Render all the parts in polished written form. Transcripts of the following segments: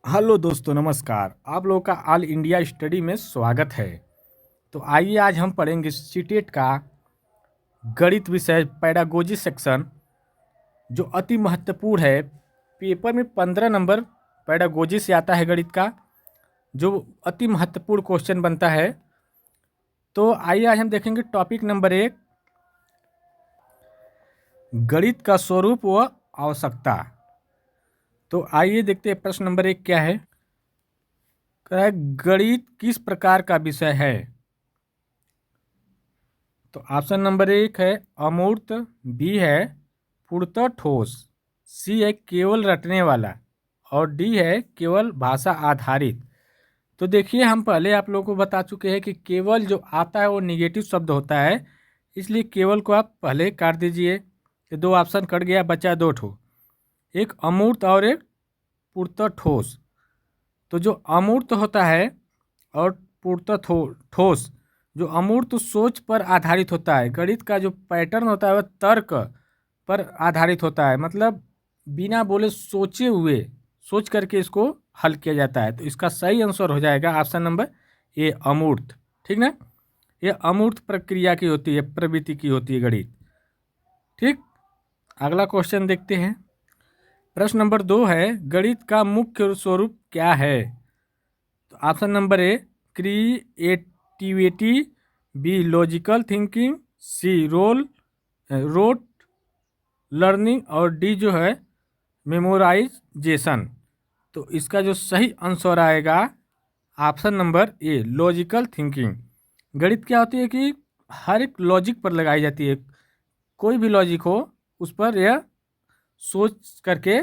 Hello दोस्तों, नमस्कार। आप लोगों का ऑल इंडिया स्टडी में स्वागत है। तो आइए आज हम पढ़ेंगे सीटेट का गणित विषय पैडागोजी सेक्शन, जो अति महत्वपूर्ण है। पेपर में 15 नंबर पैडागोजी से आता है गणित का, जो अति महत्वपूर्ण क्वेश्चन बनता है। तो आइए आज हम देखेंगे टॉपिक नंबर 1, गणित का स्वरूप व आवश्यकता। तो आइए देखते हैं प्रश्न नंबर 1 क्या है। कह रहा है गणित किस प्रकार का विषय है। तो ऑप्शन नंबर 1 है अमूर्त, बी है पूर्णतः ठोस, सी है केवल रटने वाला और डी है केवल भाषा आधारित। तो देखिए, हम पहले आप लोगों को बता चुके हैं कि केवल जो आता है वो निगेटिव शब्द होता है, इसलिए केवल को आप पहले काट दीजिए। ये दो ऑप्शन कट गया, बचा दो ठो, एक अमूर्त और एक पूर्णतः ठोस। तो जो अमूर्त होता है और पूर्णतः ठोस, जो अमूर्त सोच पर आधारित होता है। गणित का जो पैटर्न होता है वह तर्क पर आधारित होता है, मतलब बिना बोले सोचे हुए सोच करके इसको हल किया जाता है। तो इसका सही आंसर हो जाएगा ऑप्शन नंबर ए, अमूर्त। ठीक ना, ये अमूर्त प्रक्रिया की होती है, प्रवृत्ति की होती है गणित। ठीक, अगला क्वेश्चन देखते हैं। प्रश्न नंबर 2 है गणित का मुख्य स्वरूप क्या है। तो option number A creativity, B logical thinking, C rote learning और डी जो है मेमोराइजेशन। तो इसका जो सही आंसर आएगा option number A, logical thinking. गणित क्या होती है कि हर एक लॉजिक पर लगाई जाती है, कोई भी लॉजिक हो उस पर यह सोच करके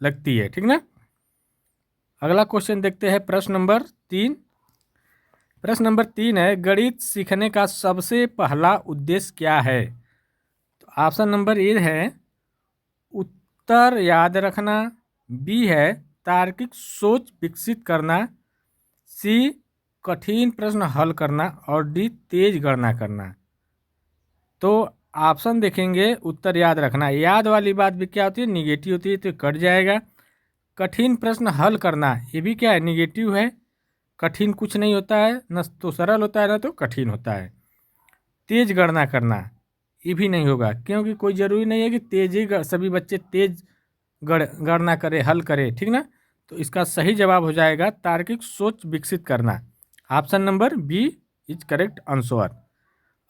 लगती है। ठीक ना, अगला क्वेश्चन देखते हैं। प्रश्न नंबर 3 है गणित सीखने का सबसे पहला उद्देश्य क्या है। तो ऑप्शन नंबर ए है उत्तर याद रखना, बी है तार्किक सोच विकसित करना, सी कठिन प्रश्न हल करना और डी तेज गणना करना। तो ऑप्शन देखेंगे, उत्तर याद रखना, याद वाली बात भी क्या होती है, निगेटिव होती है, तो कट जाएगा। कठिन प्रश्न हल करना, ये भी क्या है, निगेटिव है। कठिन कुछ नहीं होता है, न तो सरल होता है न तो कठिन होता है। तेज गणना करना, ये भी नहीं होगा, क्योंकि कोई ज़रूरी नहीं है कि तेज ही सभी बच्चे तेज गणना करे, हल करे। ठीक ना, तो इसका सही जवाब हो जाएगा तार्किक सोच विकसित करना। Option number B is correct answer.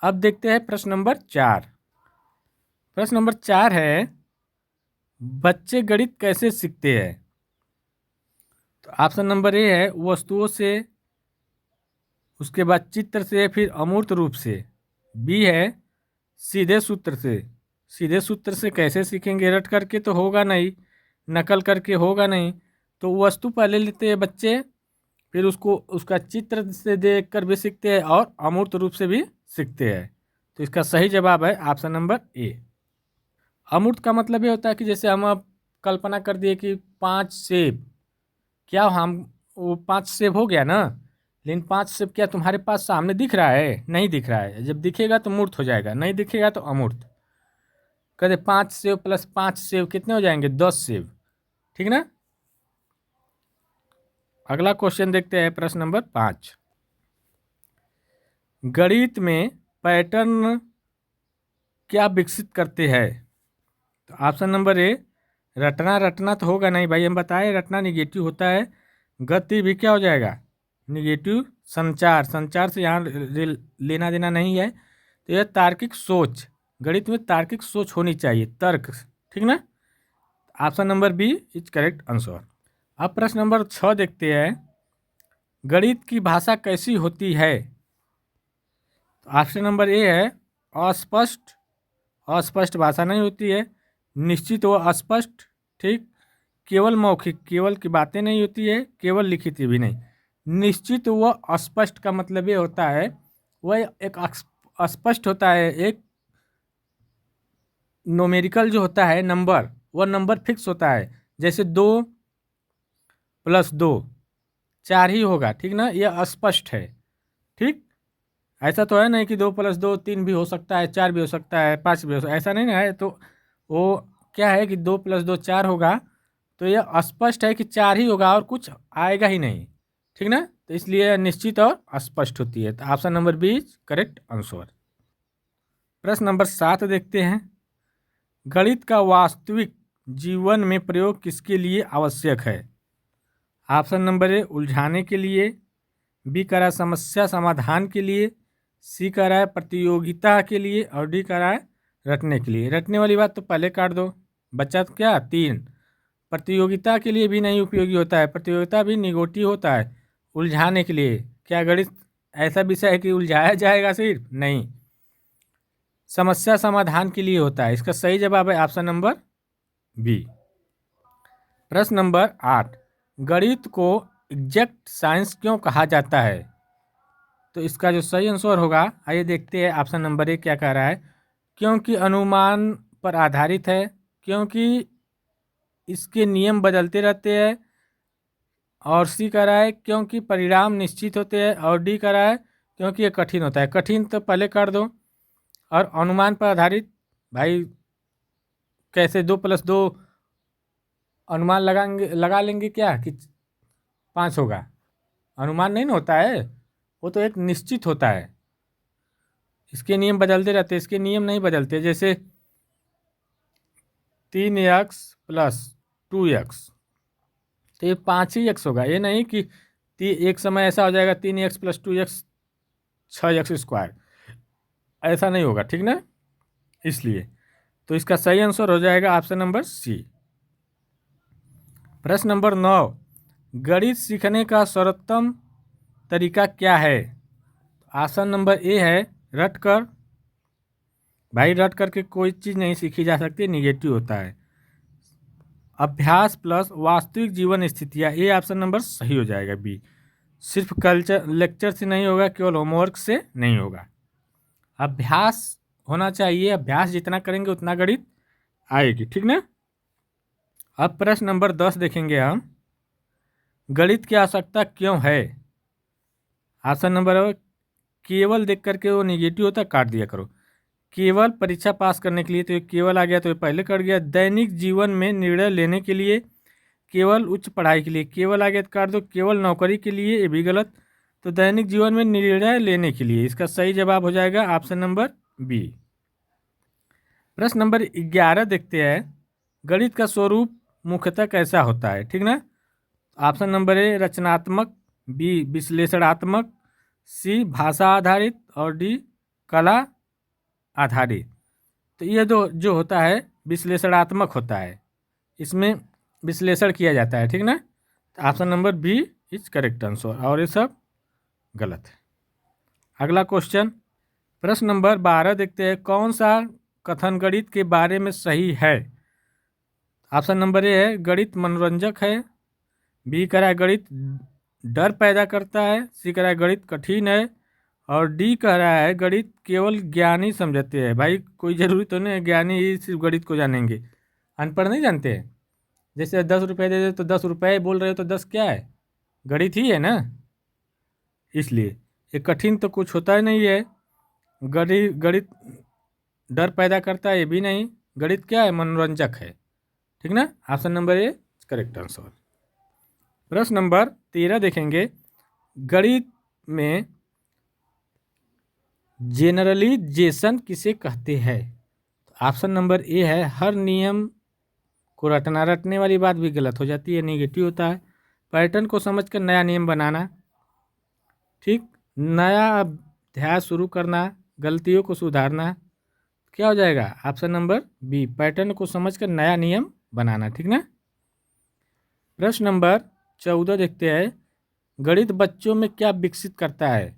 अब देखते हैं प्रश्न नंबर 4। प्रश्न नंबर 4 है बच्चे गणित कैसे सीखते हैं। तो ऑप्शन नंबर ए है वस्तुओं से, उसके बाद चित्र से, फिर अमूर्त रूप से, बी है सीधे सूत्र से। सीधे सूत्र से कैसे सीखेंगे, रट करके तो होगा नहीं, नकल करके होगा नहीं। तो वस्तु पहले लेते हैं बच्चे, फिर उसको उसका चित्र से देख कर भी सीखते हैं और अमूर्त रूप से भी सीखते हैं। तो इसका सही जवाब है ऑप्शन नंबर ए। अमूर्त का मतलब ये होता है कि जैसे हम अब कल्पना कर दिए कि 5 सेब, क्या हम वो 5 सेब हो गया ना, लेकिन 5 सेब क्या तुम्हारे पास सामने दिख रहा है, नहीं दिख रहा है। जब दिखेगा तो मूर्त हो जाएगा, नहीं दिखेगा तो अमूर्त। कहते 5 सेब प्लस 5 सेब कितने हो जाएंगे, 10 सेब। ठीक ना, अगला क्वेश्चन देखते हैं। प्रश्न नंबर 5, गणित में पैटर्न क्या विकसित करते हैं। तो ऑप्शन नंबर ए रटना, रटना तो होगा नहीं भाई, हम बताए रटना निगेटिव होता है। गति भी क्या हो जाएगा, निगेटिव। संचार, संचार से यहाँ लेना देना नहीं है। तो यह तार्किक सोच, गणित में तार्किक सोच होनी चाहिए, तर्क। ठीक ना, option number B is correct answer. अब प्रश्न नंबर 6 देखते हैं, गणित की भाषा कैसी होती है। तो ऑप्शन नंबर ए है अस्पष्ट, अस्पष्ट भाषा नहीं होती है। निश्चित व अस्पष्ट, ठीक। केवल मौखिक, केवल की बातें नहीं होती है, केवल लिखित भी नहीं। निश्चित व अस्पष्ट का मतलब ये होता है वह एक अस्पष्ट होता है, एक नोमेरिकल जो होता है नंबर, वह नंबर फिक्स होता है। जैसे 2 + 2 4 ही होगा, ठीक ना, यह अस्पष्ट है। ठीक, ऐसा तो है नहीं कि 2 + 2 3 भी हो सकता है, 4 भी हो सकता है, 5 भी हो सकता है, ऐसा नहीं ना है। तो वो क्या है कि 2 + 2 4 होगा, तो यह स्पष्ट है कि 4 ही होगा और कुछ आएगा ही नहीं, ठीक ना। तो इसलिए निश्चित और स्पष्ट होती है। तो option number B is correct answer. प्रश्न नंबर 7 देखते हैं। गणित का वास्तविक जीवन में प्रयोग किसके लिए आवश्यक है? ऑप्शन नंबर ए उलझाने के लिए, बी कह रहा है समस्या समाधान के लिए, सी कह रहा है प्रतियोगिता के लिए, और डी कह रहा है रटने के लिए। रटने वाली बात तो पहले काट दो, बच्चा तो क्या 3। प्रतियोगिता के लिए भी नहीं उपयोगी होता है, प्रतियोगिता भी निगेटिव होता है। उलझाने के लिए, क्या गणित ऐसा विषय है कि उलझाया जाएगा सिर्फ? नहीं, समस्या समाधान के लिए होता है। इसका सही जवाब है ऑप्शन नंबर बी। प्रश्न नंबर 8, गणित को एग्जैक्ट साइंस क्यों कहा जाता है? तो इसका जो सही आंसर होगा, आइए देखते हैं ऑप्शन नंबर ए क्या कह रहा है। क्योंकि अनुमान पर आधारित है, क्योंकि इसके नियम बदलते रहते हैं, और सी कह रहा है क्योंकि परिणाम निश्चित होते हैं, और डी कह रहा है क्योंकि ये कठिन होता है। कठिन तो पहले कर दो, और अनुमान पर आधारित भाई कैसे 2+2 अनुमान लगा लेंगे क्या कि 5 होगा? अनुमान नहीं ना होता है, वो तो एक निश्चित होता है। इसके नियम बदलते रहते हैं, इसके नियम नहीं बदलते। जैसे 3x+2x, तो ये 5 ही x होगा। ये नहीं कि एक समय ऐसा हो जाएगा 3x+2x 6x², ऐसा नहीं होगा, ठीक ना। इसलिए तो इसका सही आंसर हो जाएगा ऑप्शन नंबर सी। प्रश्न नंबर 9, गणित सीखने का सर्वोत्तम तरीका क्या है? ऑप्शन नंबर ए है रट कर। भाई रट करके कोई चीज़ नहीं सीखी जा सकती, निगेटिव होता है। अभ्यास प्लस वास्तविक जीवन स्थितियाँ, ये ऑप्शन नंबर सही हो जाएगा बी। सिर्फ कल्चर लेक्चर से नहीं होगा, केवल होमवर्क से नहीं होगा, अभ्यास होना चाहिए। अभ्यास जितना करेंगे उतना गणित आएगी, ठीक ना। अब प्रश्न नंबर 10 देखेंगे हम। गणित की आवश्यकता क्यों है? ऑप्शन नंबर केवल देख करके वो निगेटिव होता है, काट दिया करो। केवल परीक्षा पास करने के लिए, तो ये केवल आ गया तो ये पहले कट गया। दैनिक जीवन में निर्णय लेने के लिए, केवल उच्च पढ़ाई के लिए, केवल आ गया तो काट दो। केवल नौकरी के लिए, ये भी गलत। तो दैनिक जीवन में निर्णय लेने के लिए, इसका सही जवाब हो जाएगा ऑप्शन नंबर बी। प्रश्न नंबर 11 देखते हैं। गणित का स्वरूप मुख्यतः कैसा होता है, ठीक ना। ऑप्शन नंबर ए रचनात्मक, बी विश्लेषणात्मक, सी भाषा आधारित, और डी कला आधारित। तो ये जो होता है विश्लेषणात्मक होता है, इसमें विश्लेषण किया जाता है, ठीक ना। तो option number B is correct answer, और ये सब गलत है। अगला क्वेश्चन, प्रश्न नंबर 12 देखते हैं। कौन सा कथन गणित के बारे में सही है? ऑप्शन नंबर ए है गणित मनोरंजक है, बी कह रहा है गणित डर पैदा करता है, सी कह रहा है गणित कठिन है, और डी कह रहा है गणित केवल ज्ञानी समझते हैं। भाई कोई ज़रूरी तो नहीं है ज्ञानी ही सिर्फ गणित को जानेंगे, अनपढ़ नहीं जानते हैं। जैसे 10 रुपये दे दे तो 10 रुपये बोल रहे हो, तो 10 क्या है? गणित ही है ना। इसलिए ये कठिन तो कुछ होता ही नहीं है। गणित डर पैदा करता है, ये भी नहीं। गणित क्या है? मनोरंजक है, ठीक ना। Option number A correct answer. प्रश्न नंबर 13 देखेंगे। गणित में जेनरलाइजेशन किसे कहते हैं? ऑप्शन नंबर ए है हर नियम को रटना। रटने वाली बात भी गलत हो जाती है, निगेटिव होता है। पैटर्न को समझकर नया नियम बनाना, ठीक। नया अध्याय शुरू करना, गलतियों को सुधारना, क्या हो जाएगा? ऑप्शन नंबर बी पैटर्न को समझकर नया नियम बनाना, ठीक ना। प्रश्न नंबर 14 देखते हैं। गणित बच्चों में क्या विकसित करता है?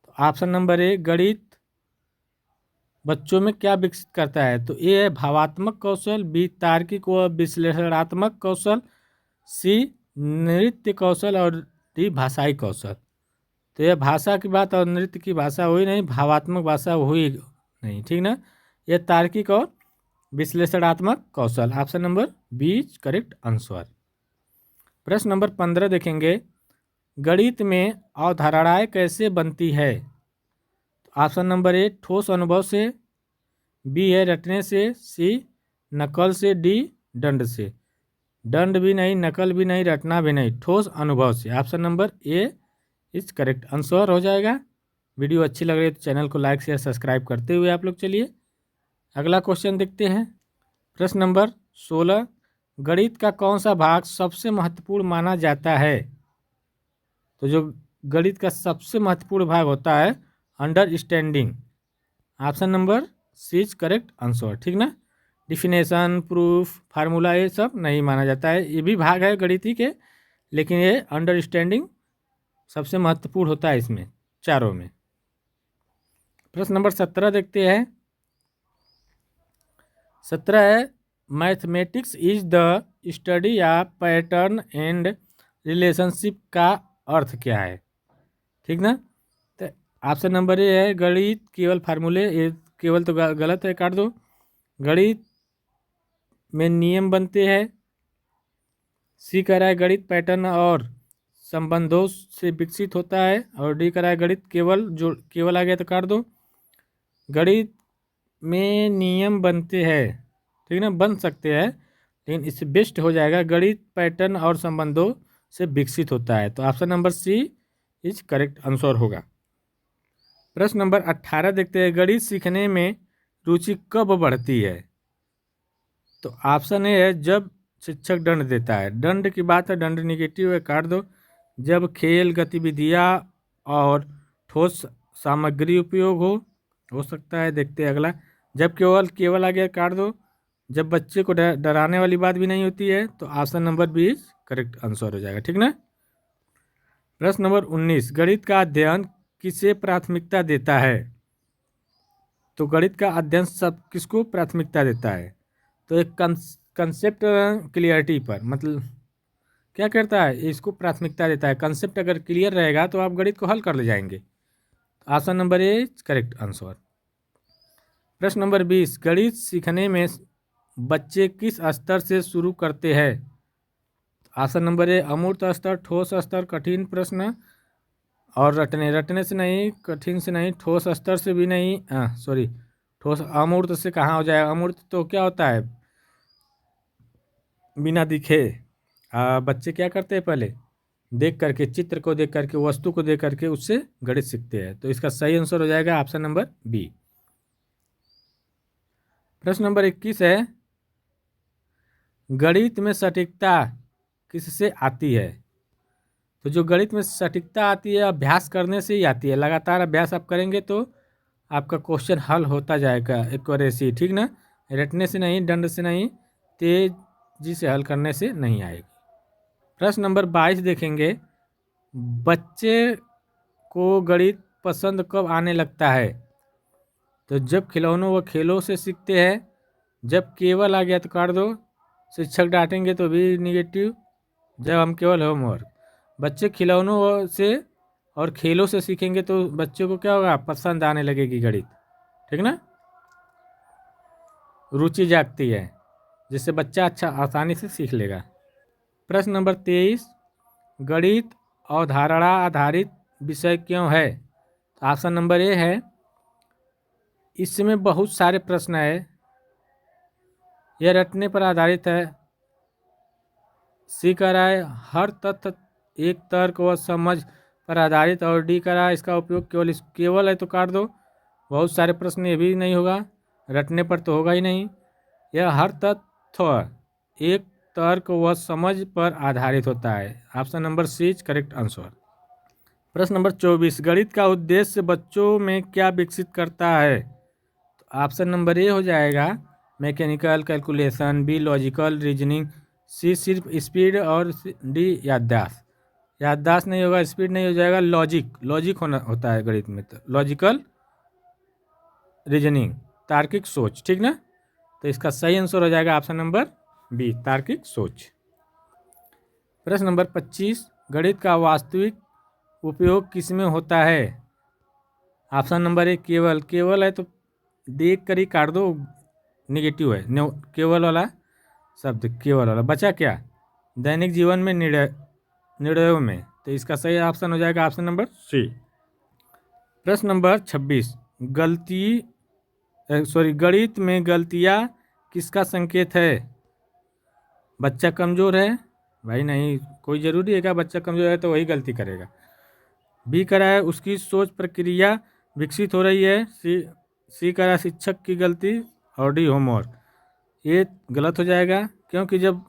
तो ऑप्शन नंबर ए गणित बच्चों में क्या विकसित करता है? तो ए है भावात्मक कौशल, बी तार्किक व विश्लेषणात्मक कौशल, सी नृत्य कौशल, और डी भाषाई कौशल। तो यह भाषा की बात और नृत्य की भाषा हुई नहीं, भावात्मक भाषा हुई नहीं, ठीक ना। यह तार्किक और विश्लेषणात्मक कौशल, option number B correct answer. प्रश्न नंबर 15 देखेंगे। गणित में अवधारणाएं कैसे बनती है? ऑप्शन नंबर ए ठोस अनुभव से, बी है रटने से, सी नकल से, डी दंड से। दंड भी नहीं, नकल भी नहीं, रटना भी नहीं, ठोस अनुभव से। Option number A is correct answer हो जाएगा। वीडियो अच्छी लग रही है तो चैनल को लाइक शेयर सब्सक्राइब करते हुए आप लोग चलिए अगला क्वेश्चन देखते हैं। प्रश्न नंबर 16, गणित का कौन सा भाग सबसे महत्वपूर्ण माना जाता है? तो जो गणित का सबसे महत्वपूर्ण भाग होता है understanding. Option number C is correct answer, ठीक ना। डिफिनेशन, प्रूफ, फार्मूला ये सब नहीं माना जाता है, ये भी भाग है गणित के, लेकिन ये अंडरस्टैंडिंग सबसे महत्वपूर्ण होता है इसमें चारों में। प्रश्न नंबर 17 देखते हैं। 17 है, mathematics is the study of pattern and relationship का अर्थ क्या है? ठीक ना। तो ऑप्शन नंबर ए है गणित केवल फार्मूले, ये केवल तो गलत है, काट दो। गणित में नियम बनते हैं। सी कह रहा है गणित पैटर्न और संबंधों से विकसित होता है, और डी कह रहा है गणित केवल, जो केवल आ गया तो काट दो। गणित में नियम बनते हैं, ठीक ना, बन सकते हैं, लेकिन इससे बेस्ट हो जाएगा गणित पैटर्न और संबंधों से विकसित होता है। तो option number C is correct answer होगा। प्रश्न नंबर 18 देखते हैं, गणित सीखने में रुचि कब बढ़ती है? तो ऑप्शन ए है जब शिक्षक दंड देता है। दंड की बात है, दंड निगेटिव है, काट दो। जब खेल गतिविधियाँ और ठोस सामग्री उपयोग हो सकता है। देखते हैं अगला। जब केवल केवल आ गया, काट दो। जब बच्चे को डराने वाली बात भी नहीं होती है। तो option number B is correct answer हो जाएगा, ठीक ना। प्रश्न नंबर 19, गणित का अध्ययन किसे प्राथमिकता देता है? तो गणित का अध्ययन सब किसको प्राथमिकता देता है? तो एक कंसेप्ट क्लियरिटी पर, मतलब क्या करता है, इसको प्राथमिकता देता है। कंसेप्ट अगर क्लियर रहेगा तो आप गणित को हल कर ले जाएंगे। Option number A correct answer. प्रश्न नंबर 20, गणित सीखने में बच्चे किस स्तर से शुरू करते हैं? ऑप्शन नंबर ए अमूर्त स्तर, ठोस स्तर, कठिन प्रश्न और रटने से नहीं, कठिन से नहीं, ठोस स्तर से भी नहीं, सॉरी, ठोस अमूर्त से कहाँ हो जाएगा? अमूर्त तो क्या होता है, बिना दिखे। बच्चे क्या करते हैं, पहले देख करके, चित्र को देख करके, वस्तु को देख करके उससे गणित सीखते हैं। तो इसका सही आंसर हो जाएगा ऑप्शन नंबर बी। प्रश्न नंबर 21 है, गणित में सटीकता किससे आती है? तो जो गणित में सटीकता आती है अभ्यास करने से ही आती है। लगातार अभ्यास आप करेंगे तो आपका क्वेश्चन हल होता जाएगा, एक्यूरेसी, ठीक ना। रटने से नहीं, दंड से नहीं, तेजी से हल करने से नहीं आएगी। प्रश्न नंबर 22 देखेंगे, बच्चे को गणित पसंद कब आने लगता है? तो जब खिलौनों व खेलों से सीखते हैं। जब केवल आ गया तो काट दो। शिक्षक डांटेंगे तो भी निगेटिव। जब हम केवल होमवर्क। बच्चे खिलौनों से और खेलों से सीखेंगे तो बच्चों को क्या होगा, पसंद आने लगेगी गणित, ठीक ना, रुचि जागती है, जिससे बच्चा अच्छा आसानी से सीख लेगा। प्रश्न नंबर 23, गणित अवधारणा आधारित विषय क्यों है? तो ऑप्शन नंबर ए है, इसमें बहुत सारे प्रश्न है, यह रटने पर आधारित है। सी कह रहा है हर तथ्य एक तर्क व समझ पर आधारित, और डी कह रहा है इसका उपयोग केवल है तो काट दो। बहुत सारे प्रश्न ये भी नहीं होगा, रटने पर तो होगा ही नहीं। यह हर तथ्य एक तर्क व समझ पर आधारित होता है। Option number C is correct answer. प्रश्न नंबर 24, गणित का उद्देश्य बच्चों में क्या विकसित करता है? तो ऑप्शन नंबर ए हो जाएगा mechanical calculation, B logical reasoning, C सिर्फ स्पीड, और डी याददाश्त। याददाश्त नहीं होगा, स्पीड नहीं हो जाएगा, लॉजिक होना होता है गणित में, तो लॉजिकल रीजनिंग, तार्किक सोच, ठीक ना। तो इसका सही आंसर हो जाएगा ऑप्शन नंबर बी, तार्किक सोच। प्रश्न नंबर 25, गणित का वास्तविक उपयोग किसमें होता है? ऑप्शन नंबर ए केवल है तो देख कर ही काट दो, निगेटिव है, केवल वाला शब्द, केवल वाला बचा क्या, दैनिक जीवन में, निर्णयों में। तो इसका सही ऑप्शन हो जाएगा ऑप्शन नंबर सी। प्रश्न नंबर 26, गणित में गलतियाँ किसका संकेत है? बच्चा कमज़ोर है, भाई नहीं, कोई ज़रूरी है क्या बच्चा कमज़ोर है तो वही गलती करेगा। बी करा है उसकी सोच प्रक्रिया विकसित हो रही है। सी करा शिक्षक की गलती। और डी होमवर्क। ये गलत हो जाएगा, क्योंकि जब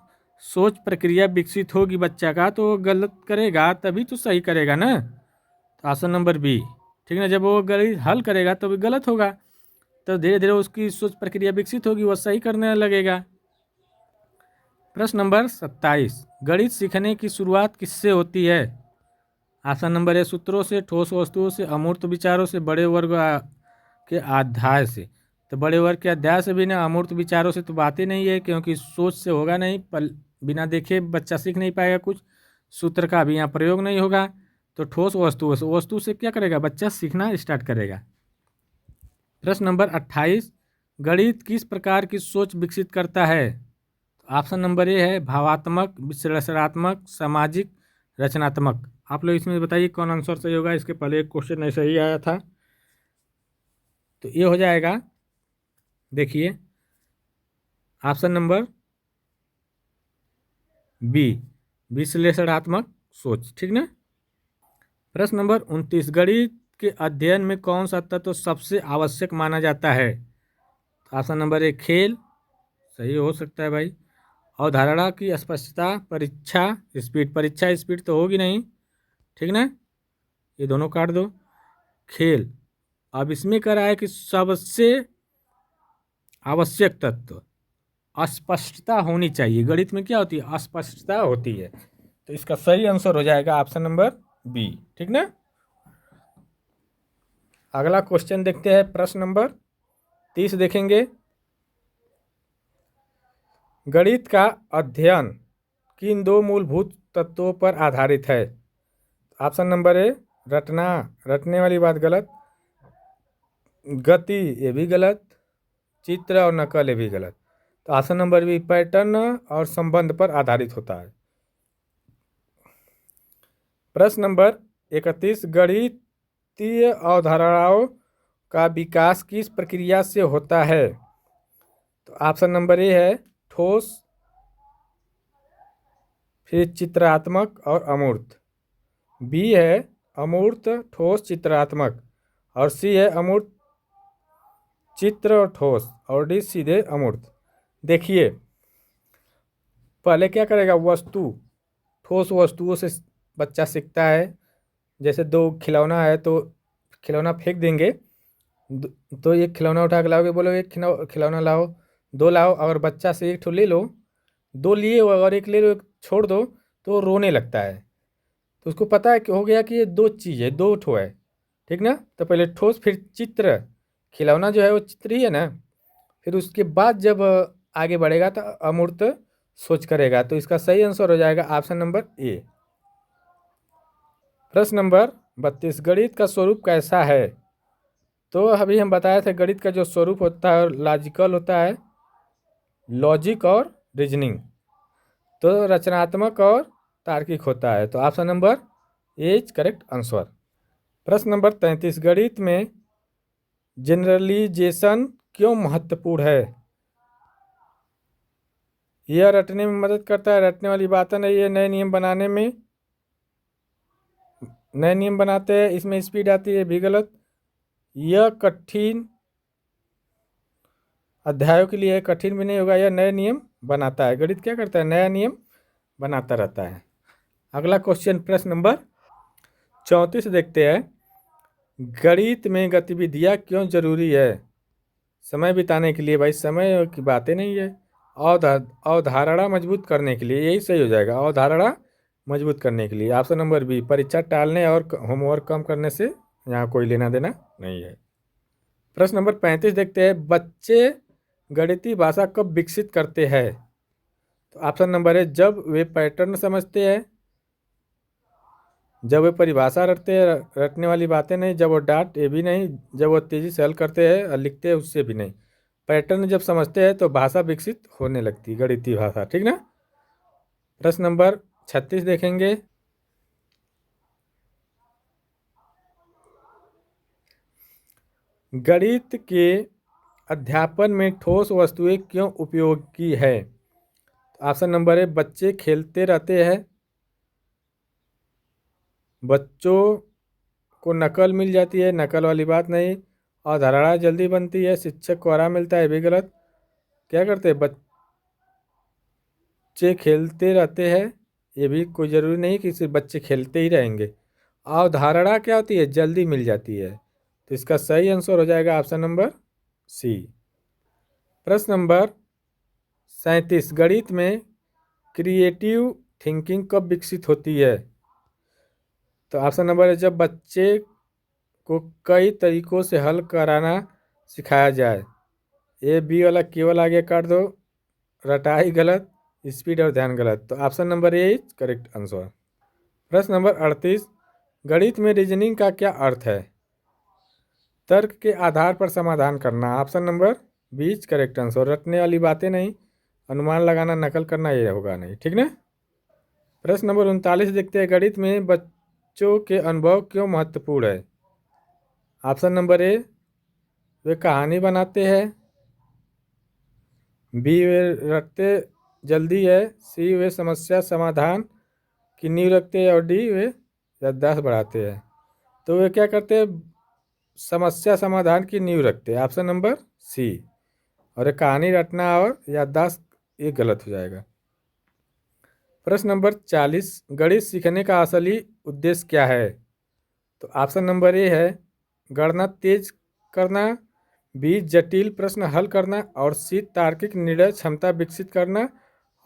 सोच प्रक्रिया विकसित होगी बच्चा का तो वो गलत करेगा तभी तो सही करेगा ना। तो ऑप्शन नंबर बी, ठीक है। जब वो गलत हल करेगा तो भी गलत होगा, तो धीरे धीरे उसकी सोच प्रक्रिया विकसित होगी, वो सही करने लगेगा। प्रश्न नंबर 27, गणित सीखने की शुरुआत किससे होती है? ऑप्शन नंबर ए सूत्रों से, ठोस वस्तुओं से, अमूर्त विचारों से, बड़े वर्ग के अध्याय से। तो बड़े वर्ग के अध्याय से भी ना, अमूर्त विचारों से तो बात ही नहीं है, क्योंकि सोच से होगा नहीं, बिना देखे बच्चा सीख नहीं पाएगा कुछ। सूत्र का भी यहाँ प्रयोग नहीं होगा। तो ठोस वस्तुओं से, वस्तु से क्या करेगा बच्चा सीखना स्टार्ट करेगा। प्रश्न नंबर 28, गणित किस प्रकार की सोच विकसित करता है? ऑप्शन नंबर ए है भावात्मक, विश्लेषणात्मक, सामाजिक, रचनात्मक। आप लोग इसमें बताइए कौन आंसर सही होगा। इसके पहले एक क्वेश्चन ऐसा ही आया था, तो ये हो जाएगा, देखिए ऑप्शन नंबर बी, विश्लेषणात्मक सोच, ठीक ना। प्रश्न नंबर 29, गणित के अध्ययन में कौन सा तत्व सबसे आवश्यक माना जाता है? ऑप्शन नंबर ए खेल, सही हो सकता है भाई। अवधारणा की स्पष्टता, परीक्षा स्पीड, परीक्षा स्पीड तो होगी नहीं, ठीक ना, ये दोनों काट दो। खेल, अब इसमें कह रहा है कि सबसे आवश्यक तत्व अस्पष्टता होनी चाहिए। गणित में क्या होती है? अस्पष्टता होती है। तो इसका सही आंसर हो जाएगा ऑप्शन नंबर बी, ठीक ना। अगला क्वेश्चन देखते हैं, प्रश्न नंबर 30 देखेंगे। गणित का अध्ययन किन दो मूलभूत तत्वों पर आधारित है? ऑप्शन नंबर ए रटना, रटने वाली बात गलत। गति, ये भी गलत। चित्र और नकल, ये भी गलत। तो ऑप्शन नंबर बी पैटर्न और संबंध पर आधारित होता है। प्रश्न नंबर 31, गणितीय अवधारणाओं का विकास किस प्रक्रिया से होता है? तो ऑप्शन नंबर ए है ठोस, फिर चित्रात्मक और अमूर्त। बी है अमूर्त, ठोस, चित्रात्मक। और सी है अमूर्त, चित्र और ठोस। और डी सीधे अमूर्त। देखिए पहले क्या करेगा, वस्तु, ठोस वस्तुओं से बच्चा सीखता है। जैसे दो खिलौना है तो खिलौना फेंक देंगे, तो एक खिलौना उठा के लाओगे, बोलो एक खिलौना लाओ, दो लाओ, अगर बच्चा से एक ठो ले लो, दो लिए हो अगर एक ले लो एक छोड़ दो, तो वो रोने लगता है। तो उसको पता है कि हो गया कि ये दो चीज़ है, दो ठो है, ठीक ना। तो पहले ठोस फिर चित्र, खिलौना जो है वो चित्र ही है ना। फिर उसके बाद जब आगे बढ़ेगा तो अमूर्त सोच करेगा। तो इसका सही आंसर हो जाएगा ऑप्शन नंबर ए। प्रश्न नंबर 32, गणित का स्वरूप कैसा है? तो अभी हम बताए थे गणित का जो स्वरूप होता है लॉजिकल होता है, लॉजिक और रीजनिंग। तो रचनात्मक और तार्किक होता है। तो option number A is correct answer. प्रश्न नंबर 33, गणित में जनरलाइजेशन क्यों महत्वपूर्ण है? यह रटने में मदद करता है, रटने वाली बातें नहीं है, नए नियम बनाने में, नए नियम बनाते हैं इसमें स्पीड आती है, भी गलत। यह कठिन अध्यायों के लिए कठिन भी नहीं होगा, यह नए नियम बनाता है। गणित क्या करता है? नया नियम बनाता रहता है। अगला क्वेश्चन प्रश्न नंबर 34 देखते हैं, गणित में गतिविधियाँ क्यों जरूरी है? समय बिताने के लिए भाई, समय की बातें नहीं है। अवधारणा मजबूत करने के लिए, यही सही हो जाएगा, अवधारणा मजबूत करने के लिए। ऑप्शन नंबर बी परीक्षा टालने और होमवर्क कम करने से यहाँ कोई लेना देना नहीं है। प्रश्न नंबर 35 देखते हैं, बच्चे गणितीय भाषा कब विकसित करते हैं? तो ऑप्शन नंबर है जब वे पैटर्न समझते हैं, जब वे परिभाषा रटते हैं, रटने वाली बातें नहीं, जब वो डांट, ये भी नहीं, जब वो तेज़ी से हल करते हैं और लिखते हैं, उससे भी नहीं। पैटर्न जब समझते हैं तो भाषा विकसित होने लगती है, गणितीय भाषा, ठीक ना। प्रश्न नंबर 36 देखेंगे, गणित के अध्यापन में ठोस वस्तुएं क्यों उपयोगी है? ऑप्शन नंबर ए बच्चे खेलते रहते हैं, बच्चों को नकल मिल जाती है, नकल वाली बात नहीं, और धारणा जल्दी बनती है, शिक्षक को आराम मिलता है, ये भी गलत। क्या करते हैं, बच्चे खेलते रहते हैं, ये भी कोई ज़रूरी नहीं कि सिर्फ बच्चे खेलते ही रहेंगे। अवधारणा क्या होती है, जल्दी मिल जाती है। तो इसका सही आंसर हो जाएगा ऑप्शन नंबर सी। प्रश्न नंबर 37, गणित में क्रिएटिव थिंकिंग कब विकसित होती है? तो ऑप्शन नंबर है जब बच्चे को कई तरीकों से हल कराना सिखाया जाए। ए बी वाला केवल आगे काट दो, रटाई गलत, स्पीड और ध्यान गलत। तो option number A is correct answer. प्रश्न नंबर 38, गणित में रीजनिंग का क्या अर्थ है? तर्क के आधार पर समाधान करना। Option number B is correct answer. रटने वाली बातें नहीं, अनुमान लगाना, नकल करना, ये होगा नहीं, ठीक ना। प्रश्न नंबर 39 देखते हैं, गणित में बच्चों के अनुभव क्यों महत्वपूर्ण है? ऑप्शन नंबर ए वे कहानी बनाते हैं, बी वे रखते जल्दी है, सी वे समस्या समाधान की नींव रखते हैं, और डी वे याददाश्त बढ़ाते हैं। तो वे क्या करते हैं, समस्या समाधान की नींव रखते हैं, ऑप्शन नंबर सी। और ये कहानी रटना और याददाश्त ये गलत हो जाएगा। प्रश्न नंबर 40, गणित सीखने का असली उद्देश्य क्या है? तो ऑप्शन नंबर ए है गणना तेज करना, बी जटिल प्रश्न हल करना, और सी तार्किक निर्णय क्षमता विकसित करना,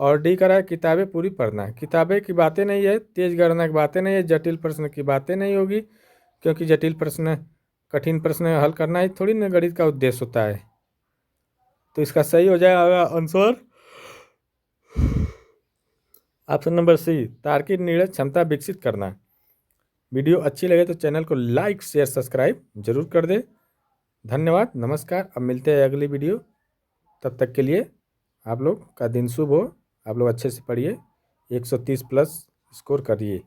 और डी करा है किताबें पूरी पढ़ना। किताबें की बातें नहीं है, तेज गणना की बातें नहीं है, जटिल प्रश्न की बातें नहीं होगी, क्योंकि जटिल प्रश्न कठिन प्रश्न हल करना ही थोड़ी ना गणित का उद्देश्य होता है। तो इसका सही हो जाएगा आंसर ऑप्शन नंबर सी, तार्किक निर्णय क्षमता विकसित करना। वीडियो अच्छी लगे तो चैनल को लाइक शेयर सब्सक्राइब जरूर कर दे। धन्यवाद, नमस्कार। अब मिलते हैं अगली वीडियो, तब तक के लिए आप लोग का दिन शुभ हो। आप लोग अच्छे से पढ़िए, 130 प्लस स्कोर करिए।